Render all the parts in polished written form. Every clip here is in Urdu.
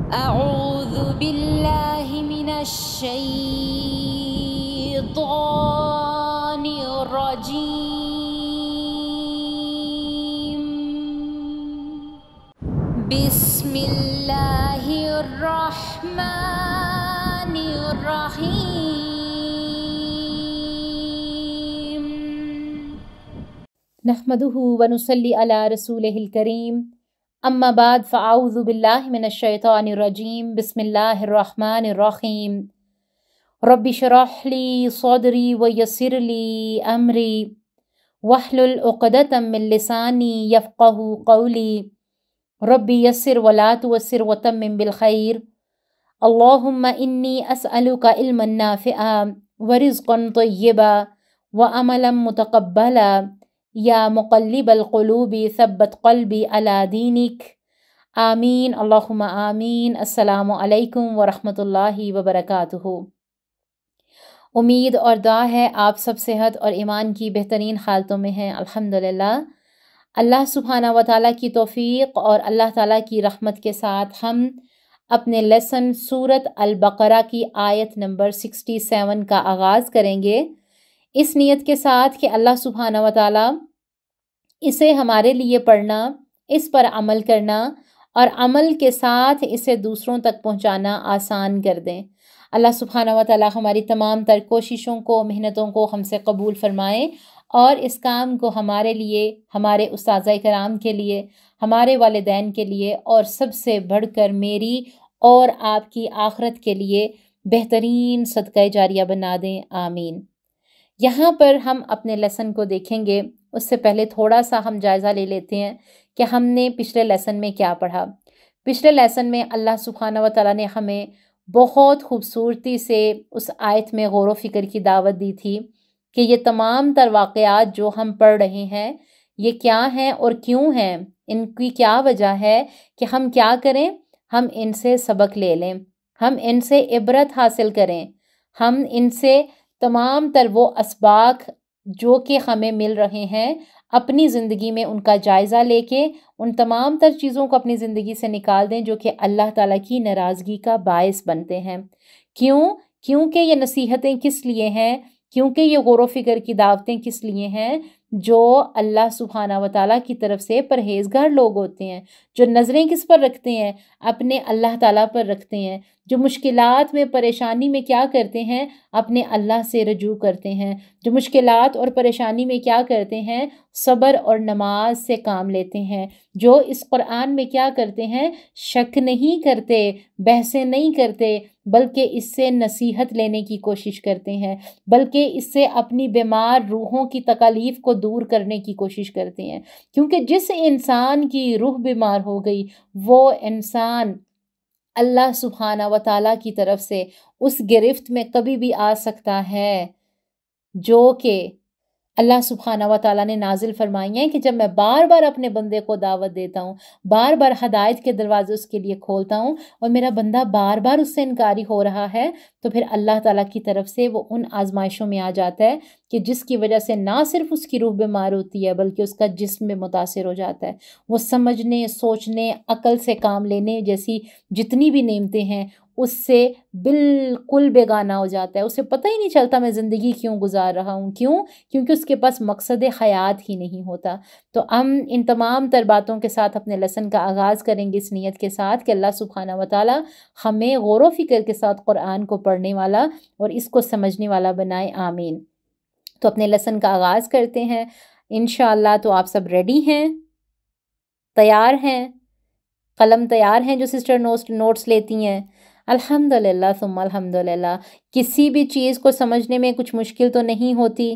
أعوذ بالله من الشيطان الرجيم. بسم الله الرحمن الرحيم. نحمده ونصلي على رسوله الكريم. اما بعد فاعوذ باللہ من الشیطان الرجیم. بسم اللہ الرحمن الرحیم. رب اشرح لی صدری ویسر لی امری واحلل عقدۃ من لسانی یفقہوا قولی. رب یسر ولا تعسر وتمم بالخیر. اللہم انی اسألک علما نافعا ورزقا طیبا وعملا متقبلا. یا مقلب القلوب ثبت قلبی علی دینک. آمین اللہم آمین. السلام علیکم ورحمۃ اللہ وبرکاتہ. امید اور دعا ہے آپ سب صحت اور ایمان کی بہترین حالتوں میں ہیں الحمدللہ. اللہ سبحانہ و تعالیٰ کی توفیق اور اللہ تعالیٰ کی رحمت کے ساتھ ہم اپنے لیسن سورت البقرہ کی آیت نمبر 67 کا آغاز کریں گے، اس نیت کے ساتھ کہ اللہ سبحانہ و تعالیٰ اسے ہمارے لیے پڑھنا، اس پر عمل کرنا اور عمل کے ساتھ اسے دوسروں تک پہنچانا آسان کر دیں. اللہ سبحانہ و تعالیٰ ہماری تمام تر کوششوں کو، محنتوں کو ہم سے قبول فرمائے اور اس کام کو ہمارے لیے، ہمارے اساتذہ کرام کے لیے، ہمارے والدین کے لیے اور سب سے بڑھ کر میری اور آپ کی آخرت کے لیے بہترین صدقہ جاریہ بنا دیں. آمین. یہاں پر ہم اپنے لیسن کو دیکھیں گے. اس سے پہلے تھوڑا سا ہم جائزہ لے لیتے ہیں کہ ہم نے پچھلے لیسن میں کیا پڑھا. پچھلے لیسن میں اللہ سبحانہ و تعالیٰ نے ہمیں بہت خوبصورتی سے اس آیت میں غور و فکر کی دعوت دی تھی کہ یہ تمام تر واقعات جو ہم پڑھ رہے ہیں یہ کیا ہیں اور کیوں ہیں، ان کی کیا وجہ ہے کہ ہم کیا کریں، ہم ان سے سبق لے لیں، ہم ان سے عبرت حاصل کریں، ہم ان سے تمام تر وہ اسباق جو کہ ہمیں مل رہے ہیں اپنی زندگی میں ان کا جائزہ لے کے ان تمام تر چیزوں کو اپنی زندگی سے نکال دیں جو کہ اللہ تعالیٰ کی ناراضگی کا باعث بنتے ہیں. کیونکہ یہ نصیحتیں کس لیے ہیں، کیونکہ یہ غور و فکر کی دعوتیں کس لیے ہیں؟ جو اللہ سبحانہ و تعالیٰ کی طرف سے پرہیزگار لوگ ہوتے ہیں، جو نظریں کس پر رکھتے ہیں؟ اپنے اللہ تعالیٰ پر رکھتے ہیں، جو مشکلات میں، پریشانی میں کیا کرتے ہیں؟ اپنے اللہ سے رجوع کرتے ہیں، جو مشکلات اور پریشانی میں کیا کرتے ہیں؟ صبر اور نماز سے کام لیتے ہیں، جو اس قرآن میں کیا کرتے ہیں؟ شک نہیں کرتے، بحثیں نہیں کرتے، بلکہ اس سے نصیحت لینے کی کوشش کرتے ہیں، بلکہ اس سے اپنی بیمار روحوں کی تکالیف کو دور کرنے کی کوشش کرتے ہیں. کیونکہ جس انسان کی روح بیمار ہو گئی وہ انسان اللہ سبحانہ و تعالیٰ کی طرف سے اس گرفت میں کبھی بھی آ سکتا ہے جو کہ اللہ سبحانہ و تعالیٰ نے نازل فرمائی ہیں کہ جب میں بار بار اپنے بندے کو دعوت دیتا ہوں، بار بار ہدایت کے دروازے اس کے لیے کھولتا ہوں اور میرا بندہ بار بار اس سے انکاری ہو رہا ہے، تو پھر اللہ تعالیٰ کی طرف سے وہ ان آزمائشوں میں آ جاتا ہے کہ جس کی وجہ سے نہ صرف اس کی روح بیمار ہوتی ہے بلکہ اس کا جسم میں متاثر ہو جاتا ہے. وہ سمجھنے، سوچنے، عقل سے کام لینے جیسی جتنی بھی نعمتیں ہیں اس سے بالکل بیگانہ ہو جاتا ہے. اسے پتہ ہی نہیں چلتا میں زندگی کیوں گزار رہا ہوں. کیونکہ اس کے پاس مقصد حیات ہی نہیں ہوتا. تو ہم ان تمام تر باتوں کے ساتھ اپنے لیسن کا آغاز کریں گے اس نیت کے ساتھ کہ اللہ سبحانہ و تعالیٰ ہمیں غور و فکر کے ساتھ قرآن کو پڑھنے والا اور اس کو سمجھنے والا بنائے. آمین. تو اپنے لیسن کا آغاز کرتے ہیں انشاءاللہ. تو آپ سب ریڈی ہیں، تیار ہیں، قلم تیار ہیں جو سسٹر نوٹس لیتی ہیں؟ الحمدللہ ثم الحمدللہ. کسی بھی چیز کو سمجھنے میں کچھ مشکل تو نہیں ہوتی.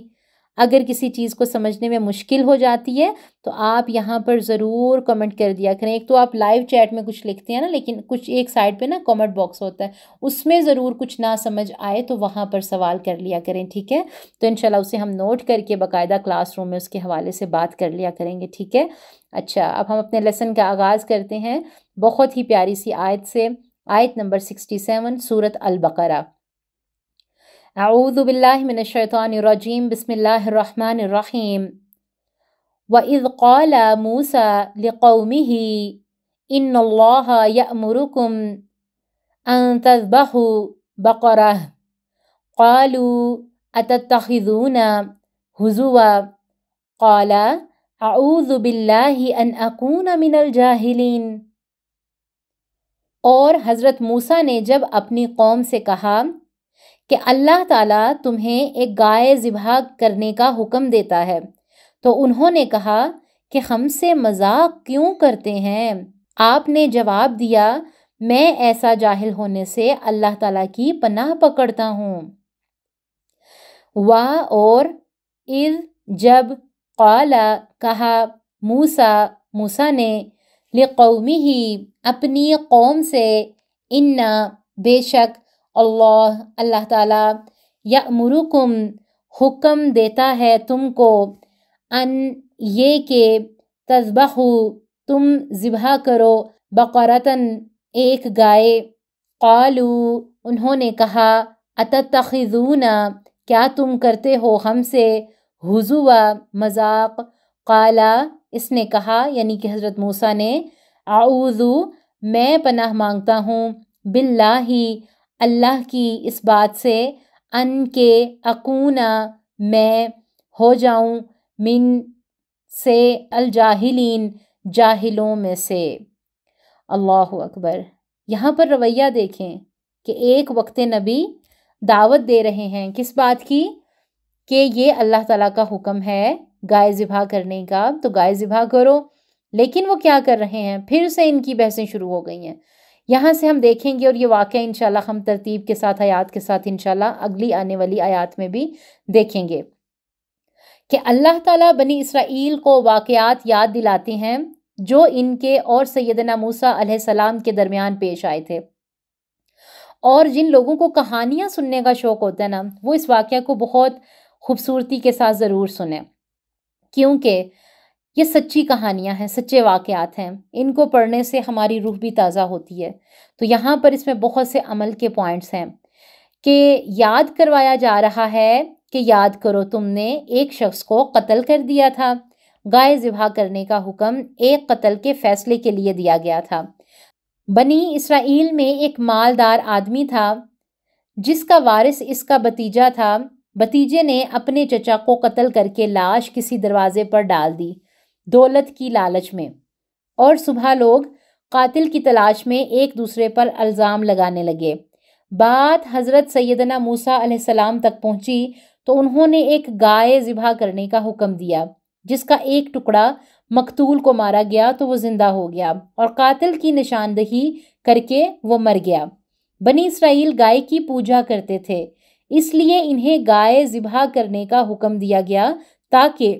اگر کسی چیز کو سمجھنے میں مشکل ہو جاتی ہے تو آپ یہاں پر ضرور کمنٹ کر دیا کریں. ایک تو آپ لائیو چیٹ میں کچھ لکھتے ہیں نا، لیکن کچھ ایک سائڈ پہ نا کمنٹ باکس ہوتا ہے، اس میں ضرور کچھ نہ سمجھ آئے تو وہاں پر سوال کر لیا کریں. ٹھیک ہے؟ تو انشاءاللہ اسے ہم نوٹ کر کے باقاعدہ کلاس روم میں اس کے حوالے سے بات کر لیا کریں گے. ٹھیک ہے؟ اچھا، اب ہم اپنے لیسن کا آغاز کرتے ہیں بہت ہی پیاری سی آیت سے. آیت نمبر 67 سورت البقرہ. اعوذ باللہ من الشیطان الرجیم. بسم اللہ الرحمن الرحیم. وَإِذْ قَالَ مُوسَى لِقَوْمِهِ إِنَّ اللَّهَ يَأْمُرُكُمْ أن تذبحوا بقرة قالوا أتتخذون هزوا قال أعوذ بالله أن أكون من الجاهلين۔ اور حضرت موسیٰ نے جب اپنی قوم سے کہا کہ اللہ تعالیٰ تمہیں ایک گائے ذبح کرنے کا حکم دیتا ہے، تو انہوں نے کہا کہ ہم سے مذاق کیوں کرتے ہیں؟ آپ نے جواب دیا، میں ایسا جاہل ہونے سے اللہ تعالیٰ کی پناہ پکڑتا ہوں۔ اور اذ جب قال کہا موسیٰ نے لقومہ اپنی قوم سے، انا بے شک اللہ تعالیٰ یأمرکم حکم دیتا ہے تم کو، ان یہ کہ تذبحوا تم ذبح کرو، بقرتن ایک گائے، قالو انہوں نے کہا، اتتخذون کیا تم کرتے ہو ہم سے، ہزوا مذاق، قالا اس نے کہا یعنی کہ حضرت موسیٰ نے، اعوذ میں پناہ مانگتا ہوں، باللہ اللہ کی اس بات سے، ان کے اکونا میں ہو جاؤں، من سے الجاہلین جاہلوں میں سے۔ اللہ اکبر۔ یہاں پر رویہ دیکھیں کہ ایک وقت نبی دعوت دے رہے ہیں کس بات کی؟ کہ یہ اللہ تعالیٰ کا حکم ہے گائے ذبح کرنے کا، تو گائے ذبح کرو، لیکن وہ کیا کر رہے ہیں؟ پھر سے ان کی بحثیں شروع ہو گئی ہیں۔ یہاں سے ہم دیکھیں گے، اور یہ واقعہ انشاءاللہ ہم ترتیب کے ساتھ آیات کے ساتھ انشاءاللہ اگلی آنے والی آیات میں بھی دیکھیں گے کہ اللہ تعالیٰ بنی اسرائیل کو واقعات یاد دلاتے ہیں جو ان کے اور سیدنا موسیٰ علیہ السلام کے درمیان پیش آئے تھے۔ اور جن لوگوں کو کہانیاں سننے کا شوق ہوتا ہے نا، وہ اس واقعہ کو بہت خوبصورتی کے ساتھ ضرور سنیں، کیونکہ یہ سچی کہانیاں ہیں، سچے واقعات ہیں، ان کو پڑھنے سے ہماری روح بھی تازہ ہوتی ہے۔ تو یہاں پر اس میں بہت سے عمل کے پوائنٹس ہیں کہ یاد کروایا جا رہا ہے کہ یاد کرو تم نے ایک شخص کو قتل کر دیا تھا، گائے ذبح کرنے کا حکم ایک قتل کے فیصلے کے لیے دیا گیا تھا۔ بنی اسرائیل میں ایک مالدار آدمی تھا جس کا وارث اس کا بھتیجا تھا۔ بھتیجے نے اپنے چچا کو قتل کر کے لاش کسی دروازے پر ڈال دی دولت کی لالچ میں، اور صبح لوگ قاتل کی تلاش میں ایک دوسرے پر الزام لگانے لگے۔ بات حضرت سیدنا موسیٰ علیہ السلام تک پہنچی تو انہوں نے ایک گائے ذبح کرنے کا حکم دیا، جس کا ایک ٹکڑا مقتول کو مارا گیا تو وہ زندہ ہو گیا، اور قاتل کی نشاندہی کر کے وہ مر گیا۔ بنی اسرائیل گائے کی پوجا کرتے تھے، اس لیے انہیں گائے ذبح کرنے کا حکم دیا گیا تاکہ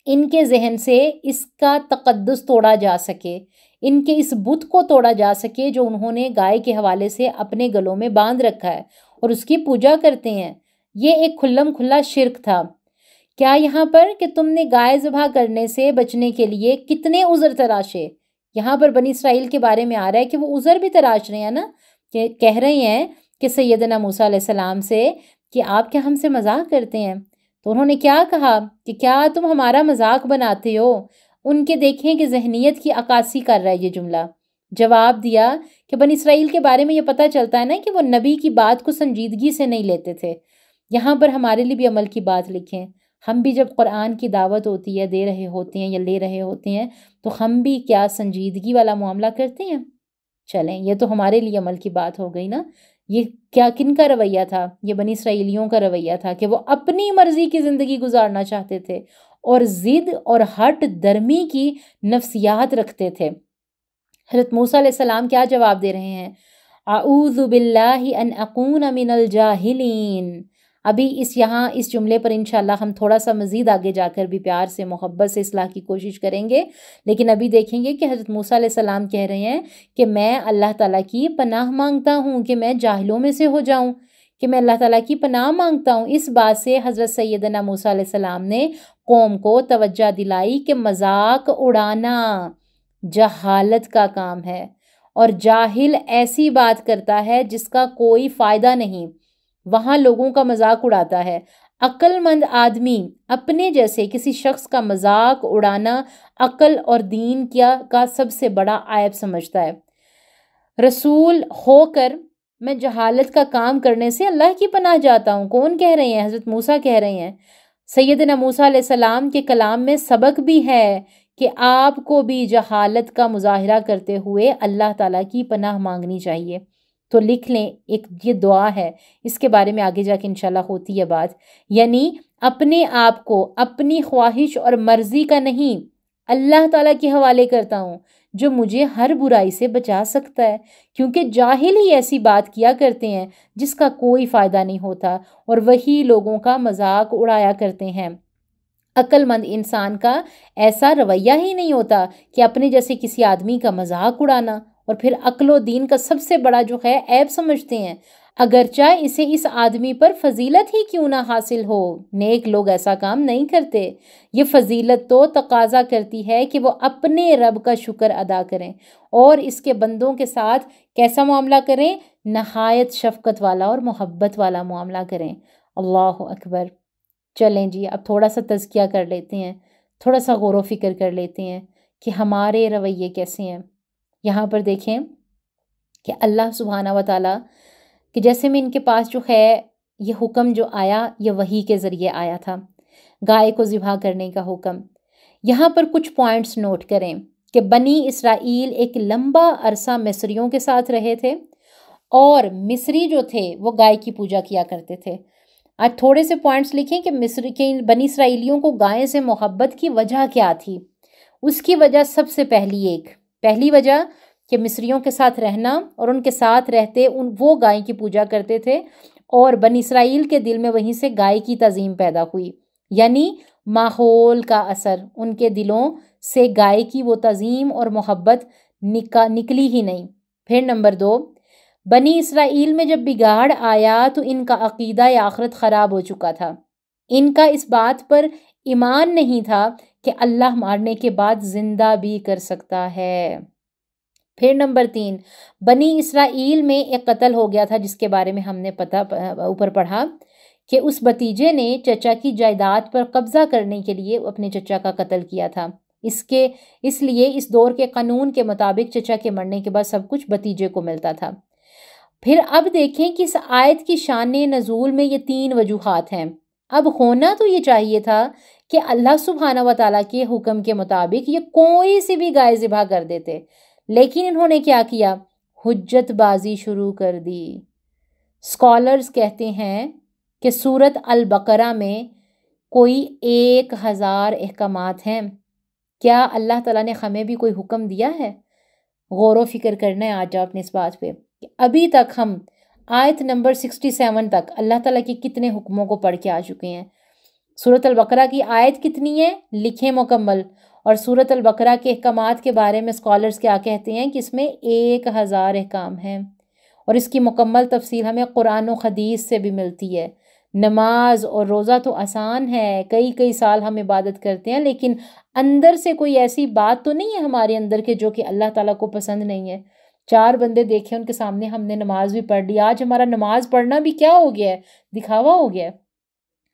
ان کے ذہن سے اس کا تقدس توڑا جا سکے، ان کے اس بت کو توڑا جا سکے جو انہوں نے گائے کے حوالے سے اپنے گلوں میں باندھ رکھا ہے اور اس کی پوجا کرتے ہیں۔ یہ ایک کھلم کھلا شرک تھا۔ کیا یہاں پر کہ تم نے گائے ذبح کرنے سے بچنے کے لیے کتنے عذر تراشے؟ یہاں پر بنی اسرائیل کے بارے میں آ رہا ہے کہ وہ عذر بھی تراش رہے ہیں نا، کہ کہہ رہے ہیں کہ سیدنا موسیٰ علیہ السلام سے کہ آپ کیا ہم سے مذاق کرتے ہیں؟ تو انہوں نے کیا کہا کہ کیا تم ہمارا مذاق بناتے ہو؟ ان کے دیکھیں کہ ذہنیت کی عکاسی کر رہا ہے یہ جملہ۔ جواب دیا کہ بنی اسرائیل کے بارے میں یہ پتہ چلتا ہے نا کہ وہ نبی کی بات کو سنجیدگی سے نہیں لیتے تھے۔ یہاں پر ہمارے لیے بھی عمل کی بات لکھیں، ہم بھی جب قرآن کی دعوت ہوتی ہے، دے رہے ہوتے ہیں یا لے رہے ہوتے ہیں، تو ہم بھی کیا سنجیدگی والا معاملہ کرتے ہیں؟ چلیں، یہ تو ہمارے لیے عمل کی بات ہو گئی نا۔ یہ کیا کن کا رویہ تھا؟ یہ بنی اسرائیلیوں کا رویہ تھا کہ وہ اپنی مرضی کی زندگی گزارنا چاہتے تھے اور ضد اور ہٹ درمی کی نفسیات رکھتے تھے۔ حضرت موسیٰ علیہ السلام کیا جواب دے رہے ہیں؟ اعوذ باللہ ان اکون من الجاہلین۔ ابھی اس جملے پر انشاءاللہ ہم تھوڑا سا مزید آگے جا کر بھی پیار سے، محبت سے اصلاح کی کوشش کریں گے، لیکن ابھی دیکھیں گے کہ حضرت موسیٰ علیہ السلام کہہ رہے ہیں کہ میں اللہ تعالیٰ کی پناہ مانگتا ہوں کہ میں جاہلوں میں سے ہو جاؤں، کہ میں اللہ تعالیٰ کی پناہ مانگتا ہوں۔ اس بات سے حضرت سیدنا موسیٰ علیہ السلام نے قوم کو توجہ دلائی کہ مذاق اڑانا جہالت کا کام ہے، اور جاہل ایسی بات کرتا ہے جس کا کوئی فائدہ نہیں، وہاں لوگوں کا مذاق اڑاتا ہے۔ عقل مند آدمی اپنے جیسے کسی شخص کا مذاق اڑانا عقل اور دین کا سب سے بڑا عیب سمجھتا ہے۔ رسول ہو کر میں جہالت کا کام کرنے سے اللہ کی پناہ جاتا ہوں۔ کون کہہ رہے ہیں؟ حضرت موسیٰ کہہ رہے ہیں۔ سیدنا موسیٰ علیہ السلام کے کلام میں سبق بھی ہے کہ آپ کو بھی جہالت کا مظاہرہ کرتے ہوئے اللہ تعالیٰ کی پناہ مانگنی چاہیے۔ تو لکھ لیں، ایک یہ دعا ہے، اس کے بارے میں آگے جا کے انشاءاللہ ہوتی ہے بات۔ یعنی اپنے آپ کو اپنی خواہش اور مرضی کا نہیں، اللہ تعالیٰ کے حوالے کرتا ہوں جو مجھے ہر برائی سے بچا سکتا ہے، کیونکہ جاہل ہی ایسی بات کیا کرتے ہیں جس کا کوئی فائدہ نہیں ہوتا، اور وہی لوگوں کا مذاق اڑایا کرتے ہیں۔ عقل مند انسان کا ایسا رویہ ہی نہیں ہوتا کہ اپنے جیسے کسی آدمی کا مذاق اڑانا، اور پھر عقل و دین کا سب سے بڑا جو ہے عیب سمجھتے ہیں، اگرچہ اسے اس آدمی پر فضیلت ہی کیوں نہ حاصل ہو۔ نیک لوگ ایسا کام نہیں کرتے۔ یہ فضیلت تو تقاضا کرتی ہے کہ وہ اپنے رب کا شکر ادا کریں اور اس کے بندوں کے ساتھ کیسا معاملہ کریں؟ نہایت شفقت والا اور محبت والا معاملہ کریں۔ اللہ اکبر۔ چلیں جی، اب تھوڑا سا تزکیہ کر لیتے ہیں، تھوڑا سا غور و فکر کر لیتے ہیں کہ ہمارے رویے کیسے ہیں۔ یہاں پر دیکھیں کہ اللہ سبحانہ و تعالیٰ کہ جیسے میں ان کے پاس جو ہے یہ حکم جو آیا یہ وحی کے ذریعے آیا تھا، گائے کو ذبح کرنے کا حکم۔ یہاں پر کچھ پوائنٹس نوٹ کریں کہ بنی اسرائیل ایک لمبا عرصہ مصریوں کے ساتھ رہے تھے، اور مصری جو تھے وہ گائے کی پوجا کیا کرتے تھے۔ آج تھوڑے سے پوائنٹس لکھیں کہ مصر کے بنی اسرائیلیوں کو گائے سے محبت کی وجہ کیا تھی۔ اس کی وجہ سب سے پہلی وجہ کہ مصریوں کے ساتھ رہنا اور ان کے ساتھ رہتے وہ گائے کی پوجا کرتے تھے، اور بنی اسرائیل کے دل میں وہیں سے گائے کی تعظیم پیدا ہوئی، یعنی ماحول کا اثر، ان کے دلوں سے گائے کی وہ تعظیم اور محبت نکلی ہی نہیں۔ پھر نمبر 2، بنی اسرائیل میں جب بگاڑ آیا تو ان کا عقیدہ آخرت خراب ہو چکا تھا، ان کا اس بات پر ایمان نہیں تھا کہ اللہ مارنے کے بعد زندہ بھی کر سکتا ہے۔ پھر نمبر 3، بنی اسرائیل میں ایک قتل ہو گیا تھا جس کے بارے میں ہم نے اوپر پڑھا کہ اس بھتیجے نے چچا کی جائیداد پر قبضہ کرنے کے لیے اپنے چچا کا قتل کیا تھا۔ اس لیے اس دور کے قانون کے مطابق چچا کے مرنے کے بعد سب کچھ بھتیجے کو ملتا تھا۔ پھر اب دیکھیں کہ اس آیت کی شان نزول میں یہ 3 وجوہات ہیں۔ اب ہونا تو یہ چاہیے تھا کہ اللہ سبحانہ و تعالیٰ کے حکم کے مطابق یہ کوئی سی بھی گائے ذبح کر دیتے، لیکن انہوں نے کیا کیا؟ حجت بازی شروع کر دی۔ اسکالرز کہتے ہیں کہ سورۃ البقرہ میں کوئی 1000 احکامات ہیں۔ کیا اللہ تعالیٰ نے ہمیں بھی کوئی حکم دیا ہے؟ غور و فکر کرنا ہے آج آپ نے اس بات پہ کہ ابھی تک ہم آیت نمبر 67 تک اللہ تعالیٰ کے کتنے حکموں کو پڑھ کے آ چکے ہیں۔ سورۃ البقرہ کی آیت کتنی ہے؟ لکھیں مکمل۔ اور سورۃ البقرہ کے احکامات کے بارے میں اسکالرز کیا کہتے ہیں کہ اس میں 1000 احکام ہیں، اور اس کی مکمل تفصیل ہمیں قرآن و حدیث سے بھی ملتی ہے۔ نماز اور روزہ تو آسان ہے، کئی سال ہم عبادت کرتے ہیں، لیکن اندر سے کوئی ایسی بات تو نہیں ہے ہمارے اندر کے جو کہ اللہ تعالیٰ کو پسند نہیں ہے۔ 4 بندے دیکھے ان کے سامنے ہم نے نماز بھی پڑھ لی، آج ہمارا نماز پڑھنا بھی کیا ہو گیا ہے؟ دکھاوا ہو گیا ہے۔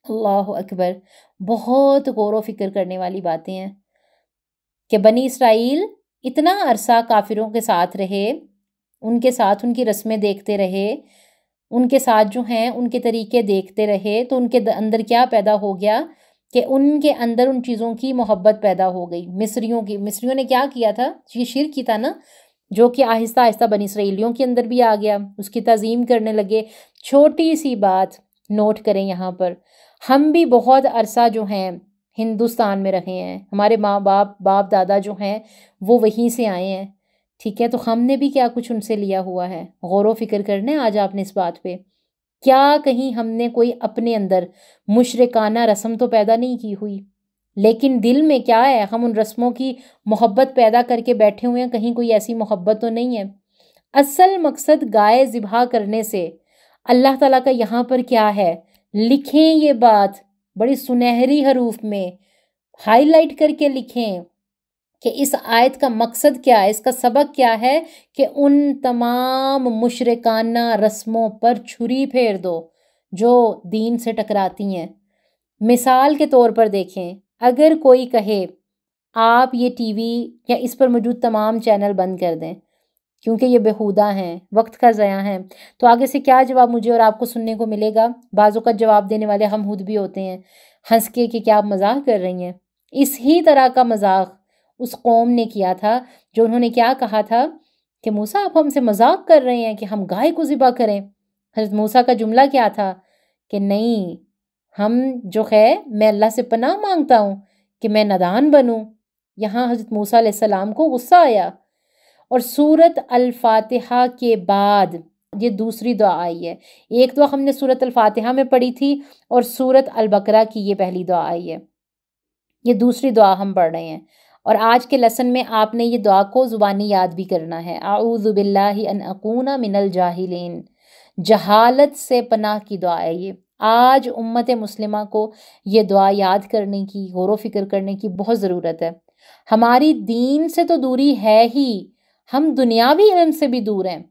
اللہ اکبر۔ بہت غور و فکر کرنے والی باتیں ہیں کہ بنی اسرائیل اتنا عرصہ کافروں کے ساتھ رہے، ان کے ساتھ ان کی رسمیں دیکھتے رہے، ان کے ساتھ جو ہیں ان کے طریقے دیکھتے رہے، تو ان کے اندر کیا پیدا ہو گیا کہ ان کے اندر ان چیزوں کی محبت پیدا ہو گئی۔ مصریوں نے کیا کیا تھا؟ یہ شرک کی تھا نا، جو کہ آہستہ آہستہ بنی اسرائیلیوں کے اندر بھی آ گیا، اس کی تعظیم کرنے لگے۔ چھوٹی سی بات نوٹ کریں یہاں پر، ہم بھی بہت عرصہ جو ہیں ہندوستان میں رہے ہیں، ہمارے ماں باپ دادا جو ہیں وہ وہیں سے آئے ہیں، ٹھیک ہے؟ تو ہم نے بھی کیا کچھ ان سے لیا ہوا ہے؟ غور و فکر کرنا ہے آج آپ نے اس بات پہ۔ کیا کہیں ہم نے کوئی اپنے اندر مشرکانہ رسم تو پیدا نہیں کی ہوئی، لیکن دل میں کیا ہے؟ ہم ان رسموں کی محبت پیدا کر کے بیٹھے ہوئے ہیں، کہیں کوئی ایسی محبت تو نہیں ہے۔ اصل مقصد گائے ذبح کرنے سے اللہ تعالیٰ کا یہاں پر کیا ہے؟ لکھیں یہ بات بڑی سنہری حروف میں ہائی لائٹ کر کے لکھیں کہ اس آیت کا مقصد کیا ہے، اس کا سبق کیا ہے کہ ان تمام مشرکانہ رسموں پر چھری پھیر دو جو دین سے ٹکراتی ہیں۔ مثال کے طور پر دیکھیں، اگر کوئی کہے آپ یہ ٹی وی یا اس پر موجود تمام چینل بند کر دیں، کیونکہ یہ بیہودہ ہیں، وقت کا ضیاع ہیں۔ تو آگے سے کیا جواب مجھے اور آپ کو سننے کو ملے گا؟ بعض اوقات جواب دینے والے ہم خود بھی ہوتے ہیں، ہنس کے کہ کیا آپ مذاق کر رہی ہیں۔ اس ہی طرح کا مذاق اس قوم نے کیا تھا، جو انہوں نے کیا کہا تھا کہ موسیٰ آپ ہم سے مذاق کر رہے ہیں کہ ہم گائے کو ذبح کریں۔ حضرت موسیٰ کا جملہ کیا تھا کہ نہیں، ہم جو ہے میں اللہ سے پناہ مانگتا ہوں کہ میں نادان بنوں۔ یہاں حضرت موسیٰ علیہ السلام کو غصہ آیا، اور سورت الفاتحہ کے بعد یہ دوسری دعا آئی ہے۔ ایک دعا ہم نے سورت الفاتحہ میں پڑھی تھی، اور سورت البقرہ کی یہ پہلی دعا آئی ہے، یہ دوسری دعا ہم پڑھ رہے ہیں۔ اور آج کے لیسن میں آپ نے یہ دعا کو زبانی یاد بھی کرنا ہے۔ اعوذ باللہ ان اکون من الجاہلین، جہالت سے پناہ کی دعا ہے یہ۔ آج امت مسلمہ کو یہ دعا یاد کرنے کی، غور و فکر کرنے کی بہت ضرورت ہے۔ ہماری دین سے تو دوری ہے ہی، ہم دنیاوی علم سے بھی دور ہیں۔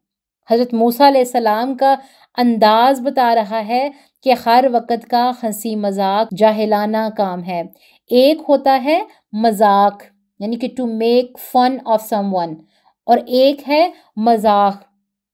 حضرت موسیٰ علیہ السلام کا انداز بتا رہا ہے کہ ہر وقت کا ہنسی مذاق جاہلانہ کام ہے۔ ایک ہوتا ہے مذاق، یعنی کہ to make fun of someone, اور ایک ہے مذاق،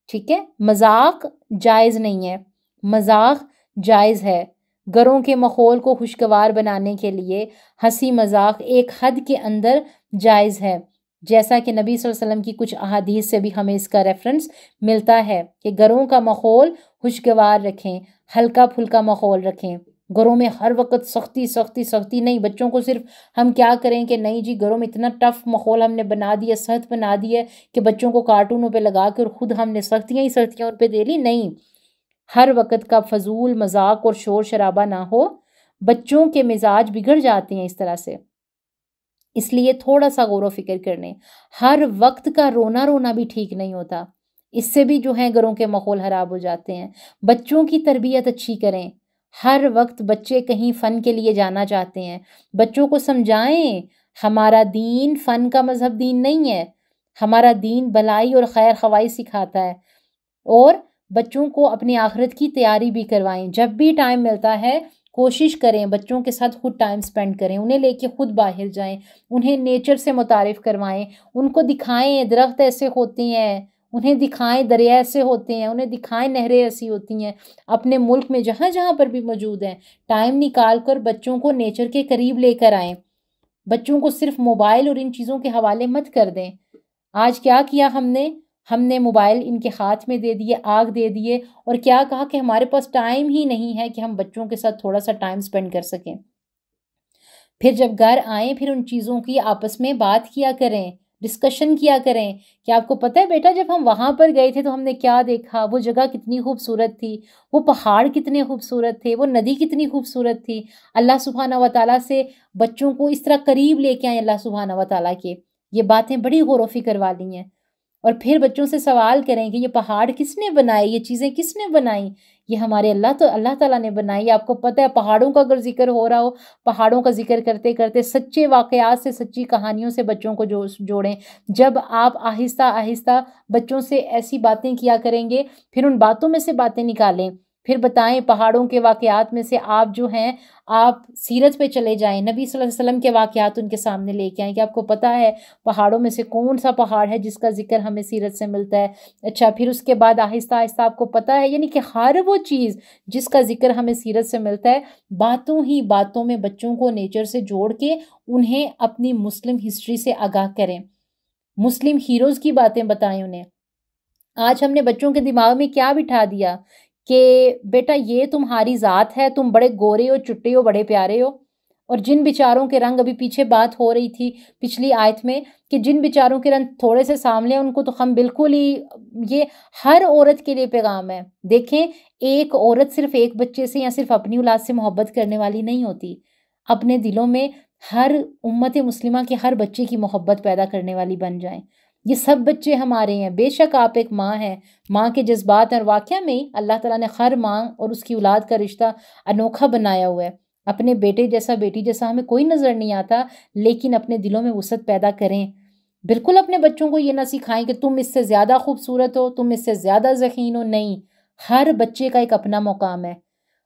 ٹھیک ہے؟ مذاق جائز نہیں ہے، مذاق جائز ہے۔ گھروں کے ماحول کو خوشگوار بنانے کے لیے ہنسی مذاق ایک حد کے اندر جائز ہے، جیسا کہ نبی صلی اللہ علیہ وسلم کی کچھ احادیث سے بھی ہمیں اس کا ریفرنس ملتا ہے کہ گھروں کا ماحول خوشگوار رکھیں، ہلکا پھلکا ماحول رکھیں۔ گھروں میں ہر وقت سختی سختی سختی نہیں، بچوں کو صرف ہم کیا کریں کہ نہیں جی گھروں میں اتنا ٹف ماحول ہم نے بنا دیا، سخت بنا دیا کہ بچوں کو کارٹونوں پہ لگا کر خود ہم نے سختیاں ہی سختیاں ان پہ دے لی۔ نہیں، ہر وقت کا فضول مذاق اور شور شرابہ نہ ہو، بچوں کے مزاج بگڑ جاتے ہیں اس طرح سے۔ اس لیے تھوڑا سا غور و فکر کرنے، ہر وقت کا رونا رونا بھی ٹھیک نہیں ہوتا، اس سے بھی جو ہے گھروں کے ماحول خراب ہو جاتے ہیں۔ بچوں کی تربیت اچھی کریں، ہر وقت بچے کہیں فن کے لیے جانا چاہتے ہیں، بچوں کو سمجھائیں ہمارا دین فن کا مذہب دین نہیں ہے، ہمارا دین بھلائی اور خیر خواہی سکھاتا ہے۔ اور بچوں کو اپنی آخرت کی تیاری بھی کروائیں، جب بھی ٹائم ملتا ہے کوشش کریں بچوں کے ساتھ خود ٹائم سپینڈ کریں، انہیں لے کے خود باہر جائیں، انہیں نیچر سے متعارف کروائیں، ان کو دکھائیں درخت ایسے ہوتے ہیں، انہیں دکھائیں دریا ایسے ہوتے ہیں، انہیں دکھائیں نہریں ایسی ہوتی ہیں، اپنے ملک میں جہاں جہاں پر بھی موجود ہیں۔ ٹائم نکال کر بچوں کو نیچر کے قریب لے کر آئیں، بچوں کو صرف موبائل اور ان چیزوں کے حوالے مت کر دیں۔ آج کیا کیا ہم نے موبائل ان کے ہاتھ میں دے دیے، آگ دے دیے، اور کیا کہا کہ ہمارے پاس ٹائم ہی نہیں ہے کہ ہم بچوں کے ساتھ تھوڑا سا ٹائم سپینڈ کر سکیں۔ پھر جب گھر آئیں پھر ان چیزوں کی آپس میں بات کیا کریں، ڈسکشن کیا کریں کہ آپ کو پتہ ہے بیٹا جب ہم وہاں پر گئے تھے تو ہم نے کیا دیکھا، وہ جگہ کتنی خوبصورت تھی، وہ پہاڑ کتنے خوبصورت تھے، وہ ندی کتنی خوبصورت تھی۔ اللہ سبحانہ و تعالیٰ سے بچوں کو اس طرح قریب لے کے آئیں اللہ سبحانہ و تعالیٰ کے، یہ باتیں بڑی غور و فکر والی ہیں۔ اور پھر بچوں سے سوال کریں کہ یہ پہاڑ کس نے بنائے، یہ چیزیں کس نے بنائی؟ یہ ہمارے اللہ تعالیٰ نے بنائی۔ آپ کو پتہ ہے پہاڑوں کا اگر ذکر ہو رہا ہو، پہاڑوں کا ذکر کرتے کرتے سچے واقعات سے، سچی کہانیوں سے بچوں کو جوڑیں۔ جب آپ آہستہ آہستہ بچوں سے ایسی باتیں کیا کریں گے، پھر ان باتوں میں سے باتیں نکالیں، پھر بتائیں پہاڑوں کے واقعات میں سے آپ جو ہیں آپ سیرت پہ چلے جائیں، نبی صلی اللہ علیہ وسلم کے واقعات ان کے سامنے لے کے آئیں کہ آپ کو پتہ ہے پہاڑوں میں سے کون سا پہاڑ ہے جس کا ذکر ہمیں سیرت سے ملتا ہے۔ اچھا، پھر اس کے بعد آہستہ آہستہ آپ کو پتہ ہے، یعنی کہ ہر وہ چیز جس کا ذکر ہمیں سیرت سے ملتا ہے، باتوں ہی باتوں میں بچوں کو نیچر سے جوڑ کے انہیں اپنی مسلم ہسٹری سے آگاہ کریں، مسلم ہیروز کی باتیں بتائیں انہیں۔ آج ہم نے بچوں کے دماغ میں کیا بٹھا دیا کہ بیٹا یہ تمہاری ذات ہے، تم بڑے گورے ہو، چٹے ہو، بڑے پیارے ہو۔ اور جن بیچاروں کے رنگ، ابھی پیچھے بات ہو رہی تھی پچھلی آیت میں کہ جن بیچاروں کے رنگ تھوڑے سے سامنے ہیں ان کو تو ہم بالکل ہی، یہ ہر عورت کے لیے پیغام ہے۔ دیکھیں ایک عورت صرف ایک بچے سے یا صرف اپنی اولاد سے محبت کرنے والی نہیں ہوتی، اپنے دلوں میں ہر امت مسلمہ کے ہر بچے کی محبت پیدا کرنے والی بن جائیں۔ یہ سب بچے ہمارے ہیں، بے شک آپ ایک ماں ہیں، ماں کے جذبات اور واقعہ میں اللہ تعالیٰ نے ہر ماں اور اس کی اولاد کا رشتہ انوکھا بنایا ہوا ہے۔ اپنے بیٹے جیسا بیٹی جیسا ہمیں کوئی نظر نہیں آتا، لیکن اپنے دلوں میں وسعت پیدا کریں۔ بالکل اپنے بچوں کو یہ نہ سکھائیں کہ تم اس سے زیادہ خوبصورت ہو، تم اس سے زیادہ ذہین ہو، نہیں، ہر بچے کا ایک اپنا مقام ہے،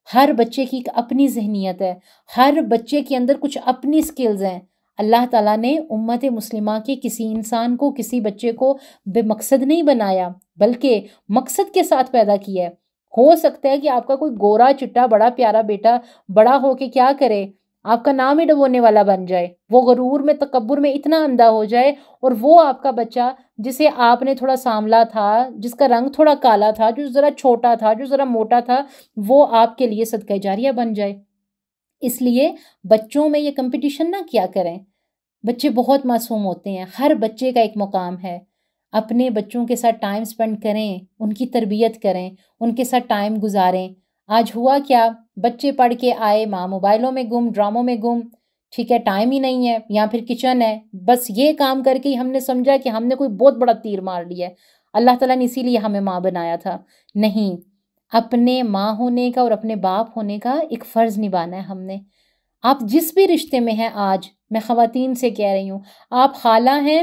ہر بچے کی ایک اپنی ذہنیت ہے، ہر بچے کے اندر کچھ اپنی سکلز ہیں۔ اللہ تعالیٰ نے امت مسلمہ کے کسی انسان کو، کسی بچے کو بے مقصد نہیں بنایا، بلکہ مقصد کے ساتھ پیدا کیا ہے۔ ہو سکتا ہے کہ آپ کا کوئی گورا چٹا بڑا پیارا بیٹا بڑا ہو کے کیا کرے، آپ کا نام ہی ڈبونے والا بن جائے، وہ غرور میں تکبر میں اتنا اندھا ہو جائے، اور وہ آپ کا بچہ جسے آپ نے تھوڑا سانولا تھا، جس کا رنگ تھوڑا کالا تھا، جو ذرا چھوٹا تھا، جو ذرا موٹا تھا، وہ آپ کے لیے صدقہ جاریہ بن جائے۔ اس لیے بچوں میں یہ کمپٹیشن نہ کیا کریں۔ بچے بہت معصوم ہوتے ہیں، ہر بچے کا ایک مقام ہے۔ اپنے بچوں کے ساتھ ٹائم سپینڈ کریں، ان کی تربیت کریں، ان کے ساتھ ٹائم گزاریں۔ آج ہوا کیا، بچے پڑھ کے آئے، ماں موبائلوں میں گم، ڈراموں میں گم، ٹھیک ہے، ٹائم ہی نہیں ہے، یا پھر کچن ہے، بس یہ کام کر کے ہی ہم نے سمجھا کہ ہم نے کوئی بہت بڑا تیر مار لیا ہے۔ اللہ تعالیٰ نے اسی لیے ہمیں ماں بنایا تھا۔ نہیں، اپنے ماں ہونے کا اور اپنے باپ ہونے کا ایک فرض نبھانا ہے ہم نے۔ آپ جس بھی رشتے میں ہیں، آج میں خواتین سے کہہ رہی ہوں، آپ خالہ ہیں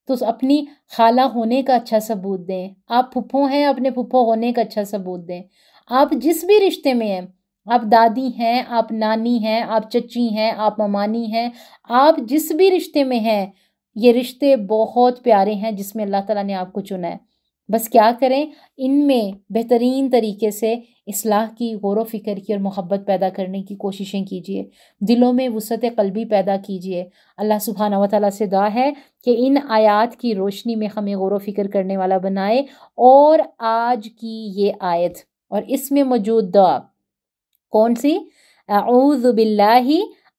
تو اپنی خالہ ہونے کا اچھا ثبوت دیں، آپ پھپھو ہیں اپنے پھپھو ہونے کا اچھا ثبوت دیں۔ آپ جس بھی رشتے میں ہیں، آپ دادی ہیں، آپ نانی ہیں، آپ چچی ہیں، آپ ممانی ہیں، آپ جس بھی رشتے میں ہیں، یہ رشتے بہت پیارے ہیں جس میں اللہ تعالیٰ نے آپ کو چنا ہے۔ بس کیا کریں، ان میں بہترین طریقے سے اصلاح کی، غور و فکر کی اور محبت پیدا کرنے کی کوششیں کیجیے، دلوں میں وسعت قلبی پیدا کیجیے۔ اللہ سبحانہ و تعالیٰ سے دعا ہے کہ ان آیات کی روشنی میں ہمیں غور و فکر کرنے والا بنائے، اور آج کی یہ آیت اور اس میں موجود دعا کون سی؟ اعوذ باللہ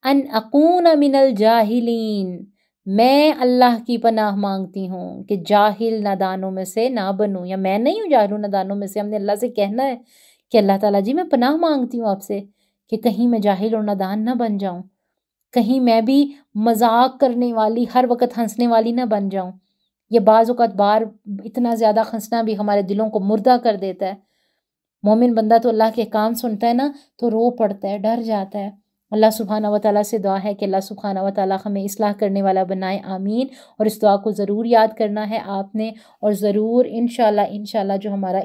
ان اکون من الجاہلین، میں اللہ کی پناہ مانگتی ہوں کہ جاہل نادانوں میں سے نہ بنوں، یا میں نہیں ہوں جاہل نادانوں میں سے۔ ہم نے اللہ سے کہنا ہے کہ اللہ تعالیٰ جی میں پناہ مانگتی ہوں آپ سے کہ کہیں میں جاہل اور نادان نہ بن جاؤں، کہیں میں بھی مذاق کرنے والی، ہر وقت ہنسنے والی نہ بن جاؤں۔ یہ بعض اوقات اتنا زیادہ ہنسنا بھی ہمارے دلوں کو مردہ کر دیتا ہے۔ مومن بندہ تو اللہ کے کام سنتا ہے نا تو رو پڑتا ہے، ڈر جاتا ہے۔ اللہ سبحانہ و تعالیٰ سے دعا ہے کہ اللہ سبحانہ و تعالیٰ ہمیں اصلاح کرنے والا بنائے، آمین۔ اور اس دعا کو ضرور یاد کرنا ہے آپ نے، اور ضرور انشاءاللہ جو ہمارا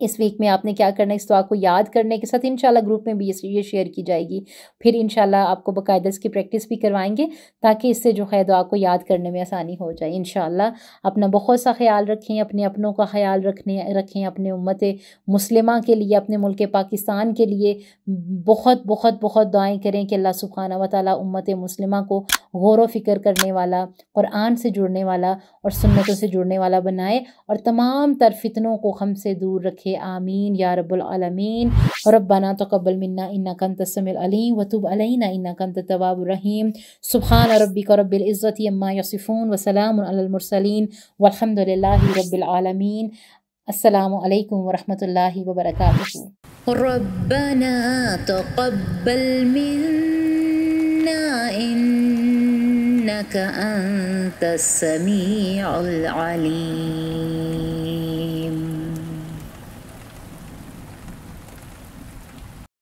اس ویک میں آپ نے کیا کرنا ہے، اس دعا کو یاد کرنے کے ساتھ انشاءاللہ گروپ میں بھی یہ شیئر کی جائے گی، پھر انشاءاللہ آپ کو باقاعدہ اس کی پریکٹس بھی کروائیں گے تاکہ اس سے جو ہے دعا کو یاد کرنے میں آسانی ہو جائے انشاءاللہ۔ اپنا بہت سا خیال رکھیں، اپنے اپنوں کا خیال رکھیں، اپنے امت مسلمہ کے لیے، اپنے ملک پاکستان کے لیے بہت بہت بہت دعائیں کریں کہ اللہ سبحانہ و تعالیٰ امت مسلمہ کو غور و فکر کرنے والا، قرآن سے جڑنے والا اور سنتوں سے جڑنے والا بنائے، اور تمام تر فتنوں کو ہم سے دور رکھے، آمین یا رب العالمین۔ ربنا تقبل منا انک انت السمیع العلیم وتب علینا انک انت التواب الرحیم۔ سبحان ربک رب العزت عما یصفون وسلام علی المرسلین والحمد للہ رب العالمین۔ السلام علیکم ورحمۃ اللہ وبرکاتہ۔ ربنا تقبل منا إنك أنت السميع العليم